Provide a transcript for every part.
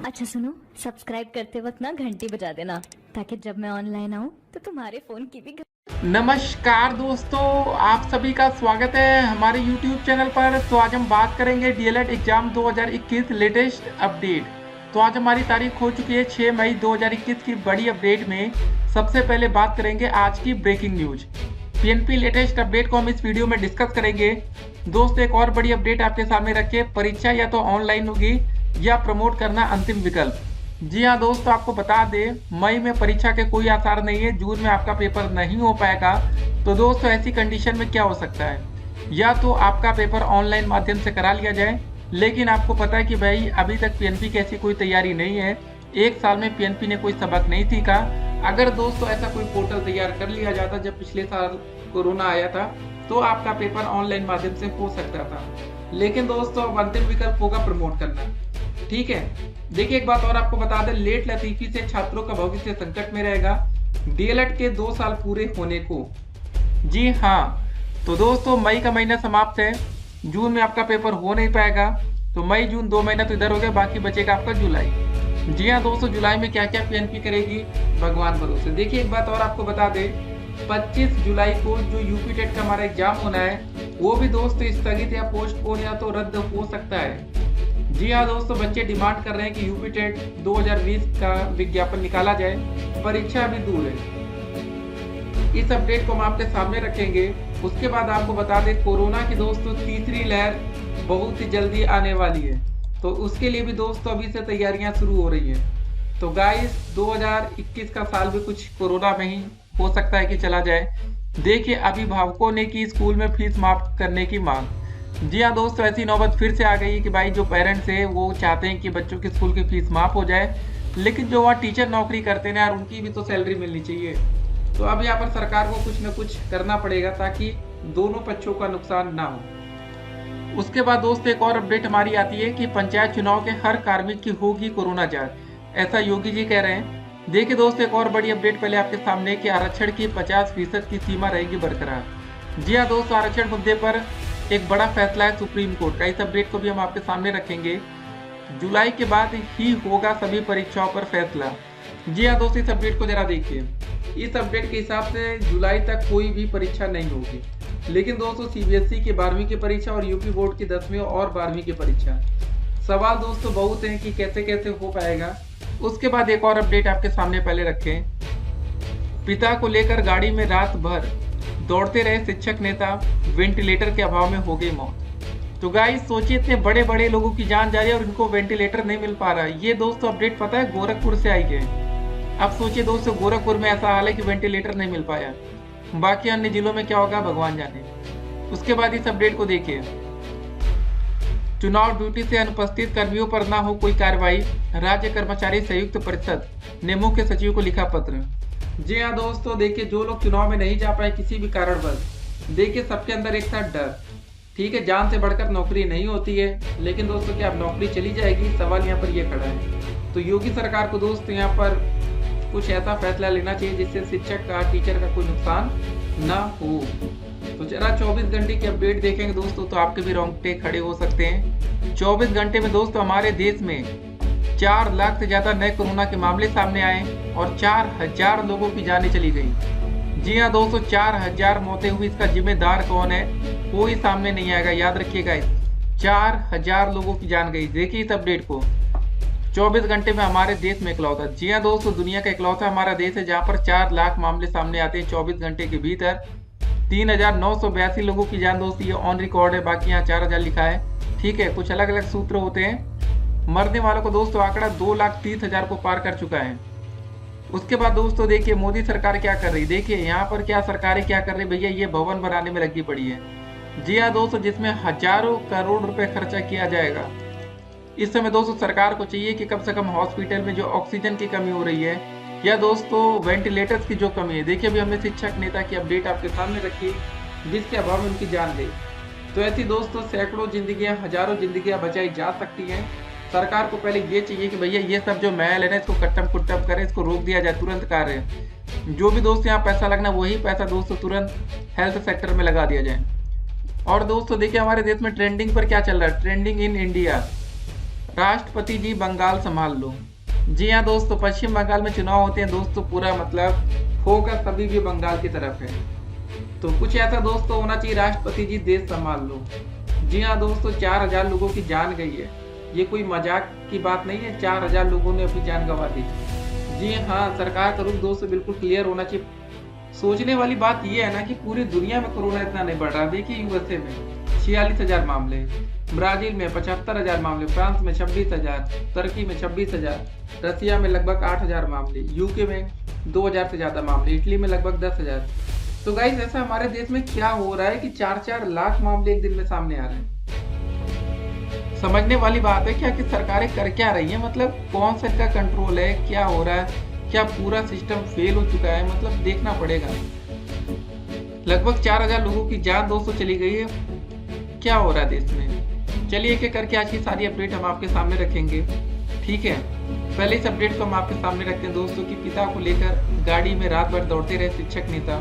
अच्छा सुनो, सब्सक्राइब करते वक्त ना घंटी बजा देना ताकि जब मैं ऑनलाइन आऊँ तो तुम्हारे फोन की भी नमस्कार दोस्तों, आप सभी का स्वागत है हमारे YouTube चैनल पर। तो आज हम बात करेंगे डीएलएड एग्जाम 2021 लेटेस्ट अपडेट। तो आज हमारी तारीख हो चुकी है 6 मई 2021 की बड़ी अपडेट में सबसे पहले बात करेंगे आज की breaking news PNP latest update को हम इस वीडियो में डिस्कस करेंगे। दोस्तों, एक और बड़ी अपडेट आपके सामने रखिए, परीक्षा या तो ऑनलाइन होगी या प्रमोट करना अंतिम विकल्प। जी हाँ दोस्तों, आपको बता दें मई में परीक्षा के कोई आसार नहीं है, जून में आपका पेपर नहीं हो पाएगा। तो दोस्तों, ऐसी कंडीशन में क्या हो सकता है, या तो आपका पेपर ऑनलाइन माध्यम से करा लिया जाए, लेकिन आपको पता है कि भाई अभी तक पीएनपी की ऐसी कोई तैयारी नहीं है, एक साल में पीएनपी ने कोई सबक नहीं सीखा। अगर दोस्तों ऐसा कोई पोर्टल तैयार कर लिया जाता जब पिछले साल कोरोना आया था, तो आपका पेपर ऑनलाइन माध्यम से हो सकता था। लेकिन दोस्तों अब अंतिम विकल्प होगा प्रमोट करना। ठीक है, देखिए एक बात और आपको बता दें, लेट लतीफी से छात्रों का भविष्य संकट में रहेगा डीएलएड के 2 साल पूरे होने को। जी हाँ, तो दोस्तों मई का महीना समाप्त है, जून में आपका पेपर हो नहीं पाएगा। तो मई जून 2 महीना तो इधर हो गया, बाकी बचेगा आपका जुलाई। जी हाँ दोस्तों, जुलाई में क्या क्या पीएनपी करेगी भगवान भरोसे। देखिए एक बात और आपको बता दें, 25 जुलाई को जो यूपी टेट का हमारा एग्जाम होना है, वो भी दोस्तों स्थगित या पोस्टपोन या तो रद्द हो सकता है। जी हाँ दोस्तों, बच्चे डिमांड कर रहे हैं कि यूपी टेट 2020 का विज्ञापन निकाला जाए, परीक्षा अभी दूर है। इस अपडेट को हम आपके सामने रखेंगे। उसके बाद आपको बता दें, कोरोना की दोस्तों तीसरी लहर बहुत ही जल्दी आने वाली है, तो उसके लिए भी दोस्तों अभी से तैयारियां शुरू हो रही हैं। तो गाइस 2021 का साल भी कुछ कोरोना में ही हो सकता है कि चला जाए। देखिए अभिभावकों ने की स्कूल में फीस माफ करने की मांग। जी हाँ दोस्तों, ऐसी नौबत फिर से आ गई है कि भाई जो पेरेंट्स है वो चाहते हैं कि बच्चों की स्कूल की फीस माफ हो जाए, लेकिन जो वहाँ टीचर नौकरी करते हैं यार, उनकी भी तो सैलरी मिलनी चाहिए। तो अब यहाँ पर सरकार को कुछ न कुछ करना पड़ेगा ताकि दोनों पक्षों का नुकसान ना हो। उसके बाद दोस्तों एक और अपडेट हमारी आती है कि पंचायत चुनाव के हर कार्मिक की होगी कोरोना जांच, ऐसा योगी जी कह रहे हैं। देखिए दोस्तों, एक और बड़ी अपडेट पहले आपके सामने कि आरक्षण की 50% की सीमा रहेगी बरकरार। जी हाँ दोस्तों, आरक्षण मुद्दे पर एक बड़ा फैसला है सुप्रीम कोर्ट का, इस अपडेट को भी हम आपके सामने रखेंगे। जुलाई के बाद ही होगा सभी परीक्षाओं पर फैसला। जी हाँ दोस्तों, इस अपडेट को जरा देखिए। इस अपडेट के हिसाब से जुलाई तक कोई भी परीक्षा नहीं होगी, लेकिन दोस्तों सीबीएसई की 12वीं की परीक्षा और यूपी बोर्ड की 10वीं और 12वीं की परीक्षा। सवाल दोस्तों बहुत हैं कि कैसे कैसे हो पाएगा। उसके बाद एक और अपडेट आपके सामने पहले रखें, पिता को लेकर गाड़ी में रात भर दौड़ते रहे शिक्षक नेता, वेंटिलेटर के अभाव में हो गई मौत। तो गाइस सोचिए, इतने बड़े बड़े लोगों की जान जा रही है और इनको वेंटिलेटर नहीं मिल पा रहा है। ये दोस्तों अपडेट पता है गोरखपुर से आई है। अब सोचिए दोस्तों, गोरखपुर में ऐसा हाल है कि वेंटिलेटर नहीं मिल पाया, बाकी अन्य जिलों में क्या होगा भगवान जाने। उसके बाद इस अपडेट को देखिए, चुनाव ड्यूटी से अनुपस्थित कर्मियों पर ना हो कोई कार्रवाई, राज्य कर्मचारी संयुक्त परिषद ने मुख्य सचिव को लिखा पत्र। जी हाँ दोस्तों, देखिए जो लोग चुनाव में नहीं जा पाए किसी भी कारणवश, देखिए सबके अंदर एक साथ डर। ठीक है, जान से बढ़कर नौकरी नहीं होती है, लेकिन दोस्तों क्या अब नौकरी चली जाएगी, सवाल यहाँ पर ये खड़ा है। तो योगी सरकार को दोस्तों यहाँ पर कुछ ऐसा फैसला लेना चाहिए जिससे शिक्षक का, टीचर का कोई नुकसान ना हो। तो जरा 24 घंटे की अपडेट देखेंगे दोस्तों तो आपके भी रोंगटे खड़े हो सकते हैं। 24 घंटे में दोस्तों हमारे देश में 4 लाख से ज्यादा नए कोरोना के मामले सामने आए और 4000 लोगों की जानें चली गई। जी हाँ दोस्तों, 4000 मौतें हुई, इसका जिम्मेदार कौन है कोई सामने नहीं आएगा, याद रखिएगा। 4000 लोगों की जान गई। देखिए इस अपडेट को, 24 घंटे में हमारे देश में इकलौता। जी हाँ दोस्तों, दुनिया का इकलौता हमारा देश है जहाँ पर 4 लाख मामले सामने आते हैं 24 घंटे के भीतर। 3982 लोगों की जान दोस्तों ये ऑन रिकॉर्ड है, बाकी यहाँ 4000 लिखा है। ठीक है, कुछ अलग अलग सूत्र होते हैं। मरने वालों को दोस्तों आंकड़ा 2,30,000 को पार कर चुका है। उसके बाद दोस्तों देखिए मोदी सरकार क्या कर रही है। देखिए यहाँ पर क्या सरकारें क्या कर रही है भैया, ये भवन बनाने में लगी पड़ी है। जी हाँ दोस्तों, जिसमें हजारों करोड़ रुपए खर्चा किया जाएगा। इस समय दोस्तों सरकार को चाहिए कि कम से कम हॉस्पिटल में जो ऑक्सीजन की कमी हो रही है या दोस्तों वेंटिलेटर्स की जो कमी है, देखिए अभी हमने शिक्षक नेता की अपडेट आपके सामने रखी जिसके अभाव में उनकी जान गई। तो ऐसी दोस्तों सैकड़ों जिंदगियां, हजारों जिंदगियां बचाई जा सकती हैं। सरकार को पहले ये चाहिए कि भैया ये सब जो महल है ना, इसको कट्टम कुट्टम करे, इसको रोक दिया जाए, तुरंत कार्य। जो भी दोस्त यहाँ पैसा लगना वही पैसा दोस्तों तुरंत हेल्थ सेक्टर में लगा दिया जाए। और दोस्तों देखिए हमारे देश में ट्रेंडिंग पर क्या चल रहा है, ट्रेंडिंग इन इंडिया। राष्ट्रपति जी बंगाल संभाल लो। जी हाँ दोस्तों, पश्चिम बंगाल में चुनाव होते हैं दोस्तों, पूरा मतलब फोकस अभी भी बंगाल की तरफ है। तो कुछ ऐसा दोस्तों होना चाहिए, राष्ट्रपति जी देश संभाल लो। जी हाँ दोस्तों, 4000 लोगों की जान गई है, ये कोई मजाक की बात नहीं है। 4000 लोगों ने अपनी जान गंवा दी। जी हाँ, सरकार का रुख दोस्तों बिल्कुल क्लियर होना चाहिए। सोचने वाली बात यह है ना कि पूरी दुनिया में कोरोना इतना नहीं बढ़ रहा। देखिए यूएसए में 46,000 मामले, ब्राजील में 75,000 मामले, फ्रांस में 26,000, तुर्की में 26,000, रसिया में लगभग 8,000 मामले, यूके में 2,000 से ज्यादा मामले, इटली में लगभग 10,000। तो गाइस ऐसा हमारे देश में क्या हो रहा है कि 4-4 लाख मामले एक दिन में सामने आ रहे हैं। समझने वाली बात है क्या कि सरकारें कर क्या रही है, मतलब कौन सा इनका कंट्रोल है, क्या हो रहा है, क्या पूरा सिस्टम फेल हो चुका है, मतलब देखना पड़ेगा। लगभग 4000 लोगों की जान दोस्तों चली गई है। क्या हो रहा है देश में, चलिए एक एक करके आज की सारी अपडेट हम आपके सामने रखेंगे। ठीक है, पहले इस अपडेट को हम आपके सामने रखते हैं दोस्तों कि पिता को लेकर गाड़ी में रात भर दौड़ते रहे शिक्षक नेता,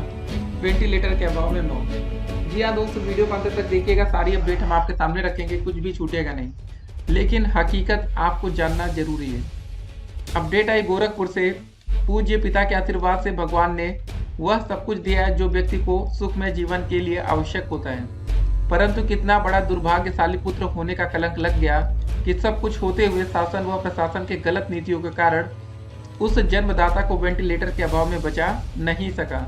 वेंटिलेटर के अभाव में मौत। जी हाँ दोस्तों, वीडियो को अंत तक देखिएगा, सारी अपडेट हम आपके सामने रखेंगे, कुछ भी छूटेगा नहीं, लेकिन हकीकत आपको जानना जरूरी है। अपडेट आई गोरखपुर से। पूज्य पिता के आशीर्वाद से भगवान ने वह सब कुछ दिया है जो व्यक्ति को सुखमय जीवन के लिए आवश्यक होता है, परंतु कितना बड़ा दुर्भाग्यशाली पुत्र होने का कलंक लग गया कि सब कुछ होते हुए शासन व प्रशासन के गलत नीतियों के कारण उस जन्मदाता को वेंटिलेटर के अभाव में बचा नहीं सका,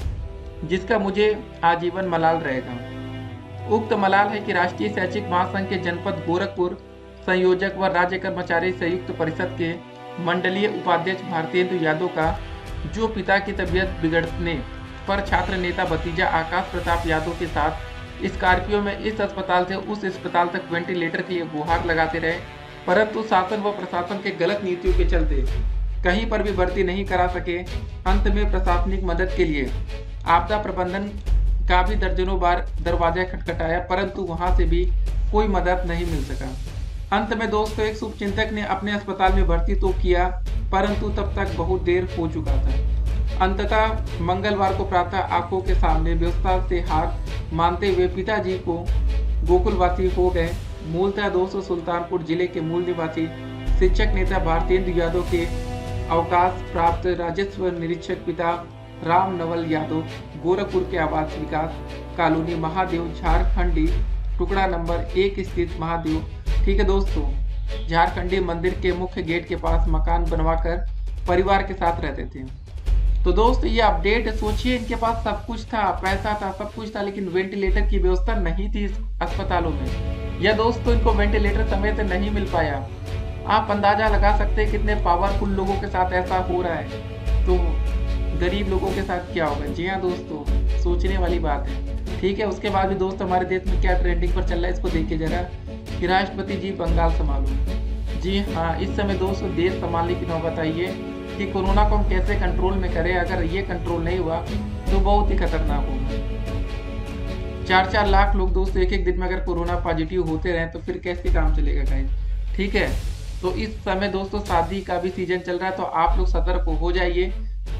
जिसका मुझे आजीवन मलाल रहेगा। उक्त मलाल है कि राष्ट्रीय शैक्षिक महासंघ के जनपद गोरखपुर संयोजक व राज्य कर्मचारी संयुक्त परिषद के मंडलीय उपाध्यक्ष भारतेंदु यादव का, जो पिता की तबीयत बिगड़ने पर छात्र नेता भतीजा आकाश प्रताप यादव के साथ स्कॉर्पियो में इस अस्पताल से उस अस्पताल तक वेंटिलेटर के लिए गुहार लगाते रहे, परंतु शासन व प्रशासन के गलत नीतियों के चलते कहीं पर भी भर्ती नहीं करा सके। अंत में प्रशासनिक मदद के लिए आपदा प्रबंधन का भी दर्जनों बार दरवाजा खटखटाया, परंतु वहां से भी कोई मदद नहीं मिल सका। अंत में दोस्तों एक शुभचिंतक ने अपने अस्पताल में भर्ती तो किया, परंतु तब तक बहुत देर हो चुका था। अंततः मंगलवार को प्रातः आंखों के सामने व्यवस्था से हार मानते हुए पिताजी को गोकुलवासी हो गए। मूलतः दोस्तों सुल्तानपुर जिले के मूल निवासी शिक्षक नेता भारतेंदु यादव के अवकाश प्राप्त राजस्व निरीक्षक पिता राम नवल यादव गोरखपुर के आवास विकास कॉलोनी महादेव झारखंडी टुकड़ा नंबर 1 स्थित महादेव, ठीक है दोस्तों, झारखंडी मंदिर के मुख्य गेट के पास मकान बनवाकर परिवार के साथ रहते थे। तो दोस्तों ये अपडेट, सोचिए इनके पास सब कुछ था, पैसा था, सब कुछ था, लेकिन वेंटिलेटर की व्यवस्था नहीं थी इस अस्पतालों में, या दोस्तों इनको वेंटिलेटर समय से नहीं मिल पाया। आप अंदाजा लगा सकते हैं कितने पावरफुल लोगों के साथ ऐसा हो रहा है, तो गरीब लोगों के साथ क्या होगा। जी हाँ दोस्तों, सोचने वाली बात है। ठीक है, उसके बाद भी दोस्त हमारे देश में क्या ट्रेंडिंग पर चल रहा है, इसको देखिए जरा कि राष्ट्रपति जी बंगाल संभालो। जी हाँ, इस समय दोस्तों देश संभालने की नौबत आई है कि कोरोना को हम कैसे कंट्रोल में करें। अगर ये कंट्रोल नहीं हुआ तो बहुत ही खतरनाक होगा। 4-4 लाख लोग दोस्तों एक एक दिन में अगर कोरोना पॉजिटिव होते रहे तो फिर कैसे काम चलेगा गाइस। ठीक है, तो इस समय दोस्तों शादी का भी सीजन चल रहा है, तो आप लोग सतर्क हो जाइए,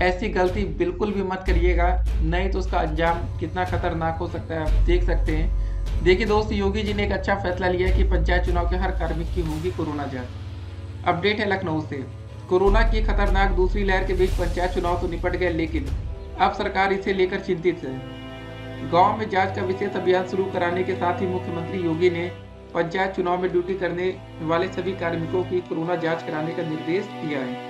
ऐसी गलती बिल्कुल भी मत करिएगा, नहीं तो उसका अंजाम कितना खतरनाक हो सकता है आप देख सकते हैं। देखिए दोस्त, योगी जी ने एक अच्छा फैसला लिया है कि पंचायत चुनाव के हर कार्मिक की होगी कोरोना जांच। अपडेट है लखनऊ से। कोरोना की खतरनाक दूसरी लहर के बीच पंचायत चुनाव तो निपट गए, लेकिन अब सरकार इसे लेकर चिंतित है। गांव में जांच का विशेष अभियान शुरू कराने के साथ ही मुख्यमंत्री योगी ने पंचायत चुनाव में ड्यूटी करने वाले सभी कार्मिकों की कोरोना जांच कराने का निर्देश दिया है।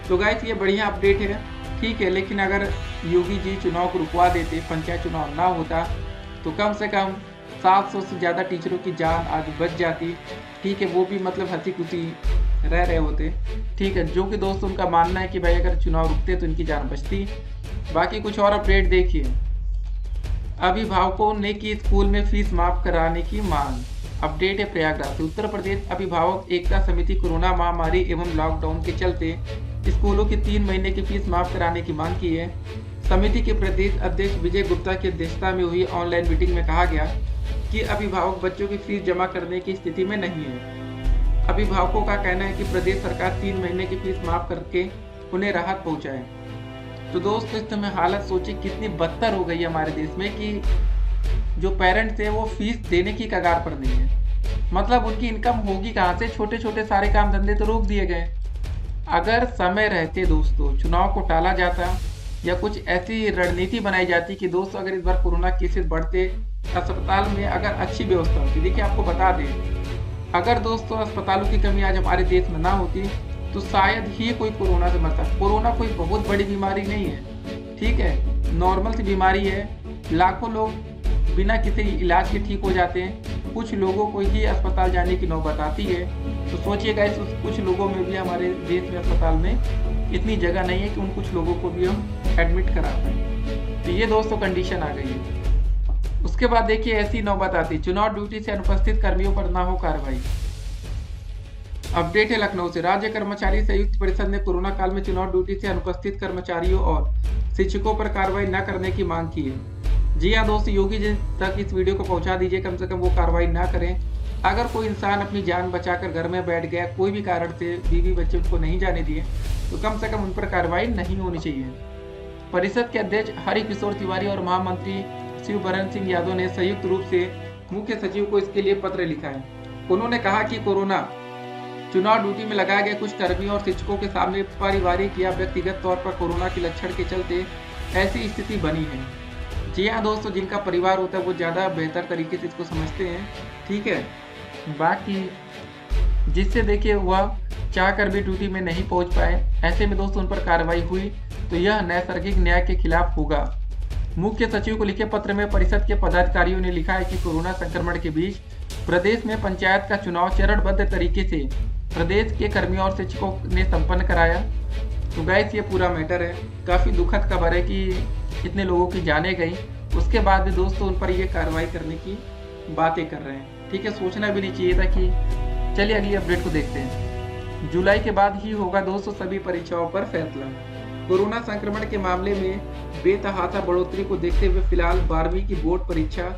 तो गाइस ये बढ़िया अपडेट है, ठीक है, लेकिन अगर योगी जी चुनाव को रुकवा देते, पंचायत चुनाव ना होता, तो कम से कम 700 से ज़्यादा टीचरों की जान आज बच जाती। ठीक है, वो भी मतलब हंसी खुशी रह रहे होते। ठीक है, जो कि दोस्तों उनका मानना है कि भाई अगर चुनाव रुकते तो इनकी जान बचती। बाकी कुछ और अपडेट देखिए। अभिभावकों ने की स्कूल में फीस माफ कराने की मांग। अपडेट है प्रयागराज से। उत्तर प्रदेश अभिभावक एकता समिति कोरोना महामारी एवं लॉकडाउन के चलते स्कूलों की 3 महीने की फीस माफ कराने की मांग की है। समिति के प्रदेश अध्यक्ष विजय गुप्ता की अध्यक्षता में हुई ऑनलाइन मीटिंग में कहा गया कि अभिभावक बच्चों की फीस जमा करने की स्थिति में नहीं है। अभिभावकों का कहना है कि प्रदेश सरकार 3 महीने की फीस माफ करके उन्हें राहत पहुंचाए। तो दोस्तों इस समय हालत सोचिए कितनी बदतर हो गई है हमारे देश में कि जो पेरेंट्स हैं वो फीस देने की कगार पर नहीं है। मतलब उनकी इनकम होगी कहाँ से? छोटे छोटे सारे काम धंधे तो रोक दिए गए। अगर समय रहते दोस्तों चुनाव को टाला जाता या कुछ ऐसी रणनीति बनाई जाती कि दोस्तों अगर इस बार कोरोना केसेस बढ़ते, अस्पताल में अगर अच्छी व्यवस्था होती। देखिए आपको बता दें, अगर दोस्तों अस्पतालों की कमी आज हमारे देश में ना होती तो शायद ही कोई कोरोना से मरता। कोरोना कोई बहुत बड़ी बीमारी नहीं है, ठीक है, नॉर्मल सी बीमारी है। लाखों लोग बिना किसी इलाज के ठीक हो जाते हैं, कुछ लोगों को ही अस्पताल जाने की नौबत आती है। तो सोचिएगा इस कुछ लोगों में भी हमारे देश में अस्पताल में इतनी जगह नहीं है कि उन कुछ लोगों को भी हम एडमिट करा पाए। तो ये दोस्तों कंडीशन आ गई है। उसके बाद देखिए ऐसी नौबत आती, चुनाव ड्यूटी से अनुपस्थित कर्मियों पर ना हो कार्रवाई। अपडेट है लखनऊ से, राज्य कर्मचारी संयुक्त परिषद ने कोरोना काल में चुनाव ड्यूटी से अनुपस्थित कर्मचारियों और शिक्षकों पर कार्रवाई न करने की मांग की है। जी हाँ दोस्तों, योगी जी तक इस वीडियो को पहुंचा दीजिए, कम से कम वो कार्रवाई ना करें। अगर कोई इंसान अपनी जान बचाकर घर में बैठ गया, कोई भी कारण से बीवी बच्चे उनको नहीं जाने दिए, तो कम से कम उन पर कार्रवाई नहीं होनी चाहिए। परिषद के अध्यक्ष हरि किशोर तिवारी और महामंत्री शिवबरन सिंह यादव ने संयुक्त रूप से मुख्य सचिव को इसके लिए पत्र लिखा है। उन्होंने कहा कि कोरोना चुनाव ड्यूटी में लगाए गए कुछ कर्मियों और शिक्षकों के सामने पारिवारिक या व्यक्तिगत तौर पर कोरोना के लक्षण के चलते ऐसी स्थिति बनी है। जी हाँ दोस्तों, जिनका परिवार होता है वो ज़्यादा बेहतर तरीके से इसको समझते हैं, ठीक है। बाकी जिससे देखिए वह चाह कर भी ड्यूटी में नहीं पहुंच पाए, ऐसे में दोस्तों उन पर कार्रवाई हुई तो यह नैसर्गिक न्याय के खिलाफ होगा। मुख्य सचिव को लिखे पत्र में परिषद के पदाधिकारियों ने लिखा है कि कोरोना संक्रमण के बीच प्रदेश में पंचायत का चुनाव चरणबद्ध तरीके से प्रदेश के कर्मियों और शिक्षकों ने संपन्न कराया। तो गाइस ये पूरा मैटर है, काफ़ी दुखद खबर है कि इतने लोगों की जाने गई, उसके बाद भी दोस्तों उन पर ये कार्रवाई करने की बातें कर रहे हैं, ठीक है। सोचना भी नहीं चाहिए था कि चलिए अगली अपडेट को देखते हैं। जुलाई के बाद ही होगा दोस्तों सभी परीक्षाओं पर फैसला। कोरोना संक्रमण के मामले में बेतहाशा बढ़ोतरी को देखते हुए फिलहाल 12वीं की बोर्ड परीक्षा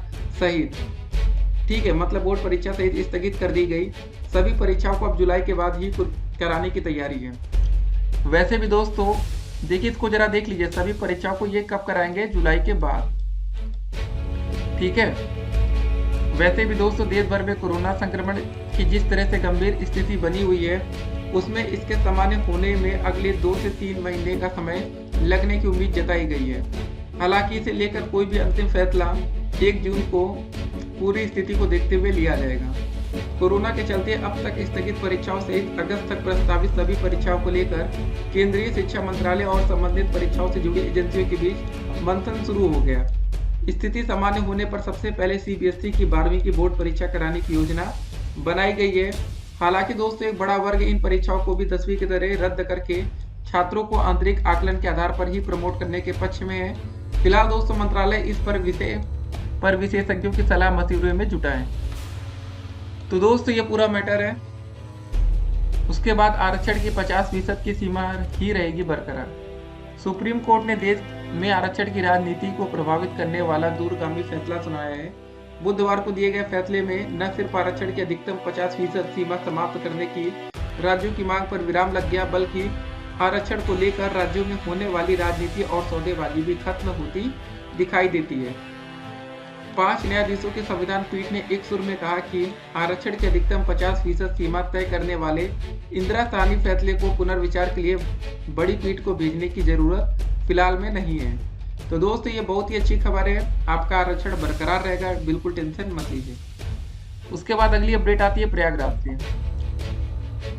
सहित, ठीक है, मतलब बोर्ड परीक्षा सहित स्थगित कर दी गई। सभी परीक्षाओं को अब जुलाई के बाद ही कराने की तैयारी है। वैसे भी दोस्तों देखिए इसको जरा देख लीजिए, सभी परीक्षाओं को ये कब कराएंगे? जुलाई के बाद, ठीक है। वैसे भी दोस्तों देश भर में कोरोना संक्रमण की जिस तरह से गंभीर स्थिति बनी हुई है, उसमें इसके सामान्य होने में अगले 2 से 3 महीने का समय लगने की उम्मीद जताई गई है। हालांकि इसे लेकर कोई भी अंतिम फैसला 1 जून को पूरी स्थिति को देखते हुए लिया जाएगा। कोरोना के चलते अब तक स्थगित परीक्षाओं सहित अगस्त तक प्रस्तावित सभी परीक्षाओं को लेकर केंद्रीय शिक्षा मंत्रालय और संबंधित परीक्षाओं से जुड़ी एजेंसियों के बीच मंथन शुरू हो गया। स्थिति सामान्य होने पर सबसे पहले सीबीएसई की 12वीं की बोर्ड परीक्षा कराने की योजना बनाई गई है। हालांकि दोस्तों एक बड़ा वर्ग इन परीक्षाओं को भी 10वीं की तरह रद्द करके छात्रों को आंतरिक आकलन के आधार पर ही प्रमोट करने के पक्ष में है। फिलहाल दोस्तों मंत्रालय इस पर विशेषज्ञों की सलाह मशवरे में जुटा है। तो दोस्तों ये पूरा मैटर है। उसके बाद आरक्षण की 50% की सीमा ही रहेगी बरकरार। सुप्रीम कोर्ट ने देश में आरक्षण की राजनीति को प्रभावित करने वाला दूरगामी फैसला सुनाया है। बुधवार को दिए गए फैसले में न सिर्फ आरक्षण की अधिकतम 50% सीमा समाप्त करने की राज्यों की मांग पर विराम लग गया, बल्कि आरक्षण को लेकर राज्यों में होने वाली राजनीति और सौदेबाजी भी खत्म होती दिखाई देती है। 5 न्यायाधीशों के संविधान पीठ ने एक सुर में कहा कि आरक्षण की अधिकतम 50% सीमा तय करने वाले इंदिरा साहनी फैसले को पुनर्विचार के लिए बड़ी पीठ को भेजने की जरूरत फिलहाल में नहीं है। तो दोस्तों ये बहुत ही अच्छी खबर है, आपका आरक्षण बरकरार रहेगा, बिल्कुल टेंशन मत लीजिए। उसके बाद अगली अपडेट आती है प्रयागराज से।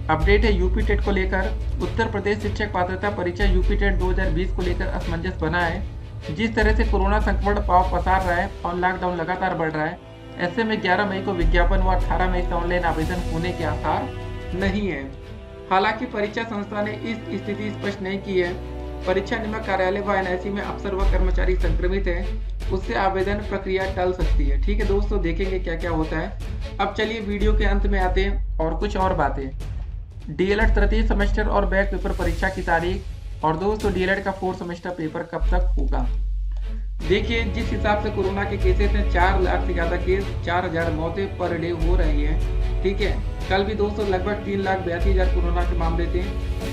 अपडेट है यूपी टेट को लेकर। उत्तर प्रदेश शिक्षक पात्रता परीक्षा यूपी टेट 2020 को लेकर असमंजस बना है। जिस तरह से कोरोना संक्रमण पांव पसार रहा है और लॉकडाउन लगातार बढ़ रहा है, ऐसे में 11 मई को विज्ञापन व 18 मई से ऑनलाइन आवेदन होने के आसार नहीं है। हालांकि परीक्षा संस्था ने इस स्थिति स्पष्ट नहीं की है। परीक्षा नियामक कार्यालय व एनआईसी में अफसर व कर्मचारी संक्रमित हैं, उससे आवेदन प्रक्रिया टल सकती है। ठीक है दोस्तों, देखेंगे क्या क्या होता है। अब चलिए वीडियो के अंत में आते हैं और कुछ और बातें। डीएलएड तृतीय सेमेस्टर और बैक पेपर परीक्षा की तारीख, और दोस्तों डीएलएड का 4th सेमेस्टर पेपर कब तक होगा। देखिए जिस हिसाब से कोरोना के केसेस हैं, 4 लाख से ज़्यादा केस, 4000 मौतें पर डे हो रही है। ठीक है, कल भी दोस्तों लगभग 3,82,000 कोरोना के मामले थे।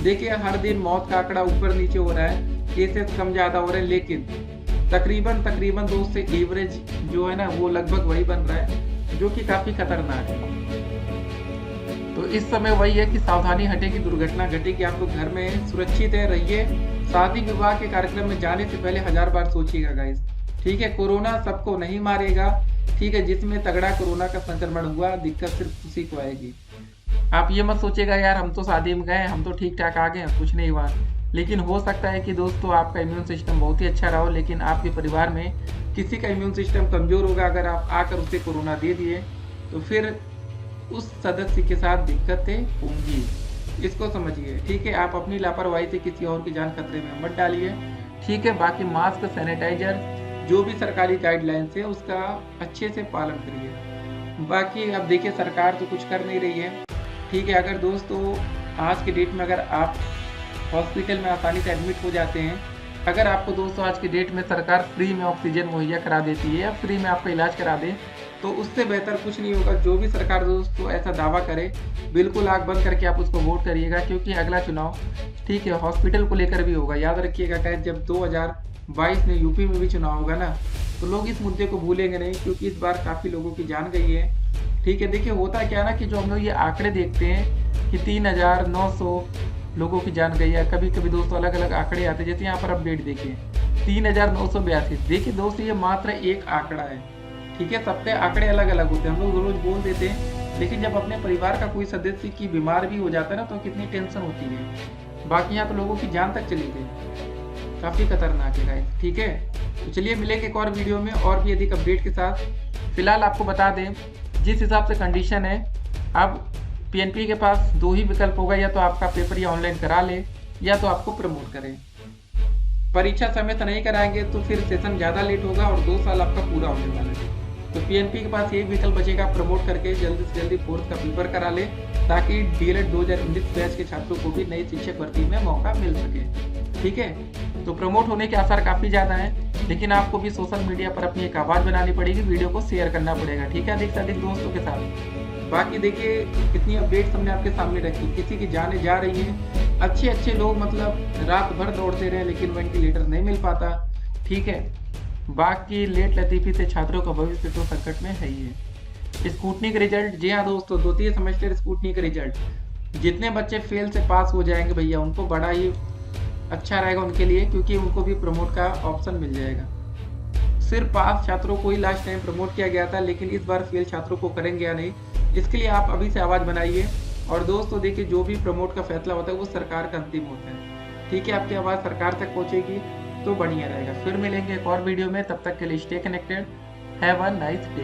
देखिए हर दिन मौत का आंकड़ा ऊपर नीचे हो रहा है, केसेस कम ज़्यादा हो रहे हैं, लेकिन तकरीबन दोस्तों एवरेज जो है ना वो लगभग वही बन रहा है, जो कि काफ़ी खतरनाक है। तो इस समय वही है कि सावधानी हटेगी, दुर्घटना घटेगी। आप लोग घर में सुरक्षित है, रहिए। शादी विवाह के कार्यक्रम में जाने से पहले 1000 बार सोचिएगा गाइस, ठीक है। कोरोना सबको नहीं मारेगा, ठीक है। जिसमें तगड़ा कोरोना का संक्रमण हुआ, दिक्कत सिर्फ उसी को आएगी। आप ये मत सोचिएगा यार हम तो शादी में गए, हम तो ठीक ठाक आ गए, कुछ नहीं हुआ। लेकिन हो सकता है कि दोस्तों आपका इम्यून सिस्टम बहुत ही अच्छा रहा हो, लेकिन आपके परिवार में किसी का इम्यून सिस्टम कमज़ोर होगा। अगर आप आकर उसे कोरोना दे दिए तो फिर उस सदस्य के साथ दिक्कतें होंगी, इसको समझिए, ठीक है। आप अपनी लापरवाही से किसी और की जान खतरे में मत डालिए, ठीक है। बाकी मास्क, सैनिटाइजर, जो भी सरकारी गाइडलाइंस है उसका अच्छे से पालन करिए। बाकी अब देखिए सरकार तो कुछ कर नहीं रही है, ठीक है। अगर दोस्तों आज के डेट में अगर आप हॉस्पिटल में आसानी से एडमिट हो जाते हैं, अगर आपको दोस्तों आज के डेट में सरकार फ्री में ऑक्सीजन मुहैया करा देती है या फ्री में आपका इलाज करा दे, तो उससे बेहतर कुछ नहीं होगा। जो भी सरकार दोस्तों ऐसा दावा करे, बिल्कुल आंख बंद करके आप उसको वोट करिएगा, क्योंकि अगला चुनाव, ठीक है, हॉस्पिटल को लेकर भी होगा। याद रखिएगा गाइस, जब 2022 में यूपी में भी चुनाव होगा ना, तो लोग इस मुद्दे को भूलेंगे नहीं, क्योंकि इस बार काफ़ी लोगों की जान गई है, ठीक है। देखिए होता क्या ना कि जो हम लोग ये आंकड़े देखते हैं कि 3900 लोगों की जान गई है, कभी कभी दोस्तों अलग अलग आंकड़े आते हैं। जैसे यहाँ पर अपडेट देखिए 3982। देखिए दोस्तों ये मात्र एक आंकड़ा है, ठीक है। सबके आंकड़े अलग अलग होते हैं, हम लोग रोज बोल देते हैं, लेकिन जब अपने परिवार का कोई सदस्य की बीमार भी हो जाता है ना, तो कितनी टेंशन होती है। बाकी यहाँ तो लोगों की जान तक चली गई, काफ़ी खतरनाक है गाइस, ठीक है। तो चलिए मिलेंगे एक और वीडियो में और भी अधिक अपडेट के साथ। फिलहाल आपको बता दें, जिस हिसाब से कंडीशन है, अब पीएनपी के पास दो ही विकल्प होगा, या तो आपका पेपर या ऑनलाइन करा ले, या तो आपको प्रमोट करें। परीक्षा समय से नहीं कराएंगे तो फिर सेशन ज़्यादा लेट होगा और 2 साल आपका पूरा होने वाला है। तो पीएनपी के पास यही विकल्प बचेगा, प्रमोट करके जल्दी से जल्दी 4th का पेपर करा ले, ताकि डीएलएड 2019 बैच के छात्रों को भी नई शिक्षक भर्ती में मौका मिल सके, ठीक है। तो प्रमोट होने के आसार काफ़ी ज़्यादा हैं, लेकिन आपको भी सोशल मीडिया पर अपनी एक आवाज़ बनानी पड़ेगी, वीडियो को शेयर करना पड़ेगा, ठीक है, अधिक से अधिक दोस्तों के साथ। बाकी देखिए कितनी अपडेट्स हमने आपके सामने रखी, किसी की जाने जा रही हैं, अच्छे लोग मतलब रात भर दौड़ते रहे लेकिन वेंटिलेटर नहीं मिल पाता, ठीक है। बाकी लेट लतीफ़ी से छात्रों का भविष्य तो संकट में है ही है। स्कूटनी का रिजल्ट, जी हाँ दोस्तों, 2 सेमेस्टर स्कूटनी का रिजल्ट, जितने बच्चे फेल से पास हो जाएंगे भैया, उनको बड़ा ही अच्छा रहेगा उनके लिए, क्योंकि उनको भी प्रमोट का ऑप्शन मिल जाएगा। सिर्फ पास छात्रों को ही लास्ट टाइम प्रमोट किया गया था, लेकिन इस बार फेल छात्रों को करेंगे या नहीं, इसके लिए आप अभी से आवाज़ बनाइए। और दोस्तों देखिए, जो भी प्रमोट का फैसला होता है वो सरकार का अंतिम होता है, ठीक है। आपकी आवाज़ सरकार तक पहुंचेगी तो बढ़िया रहेगा। फिर मिलेंगे एक और वीडियो में, तब तक के लिए stay connected, have a nice day.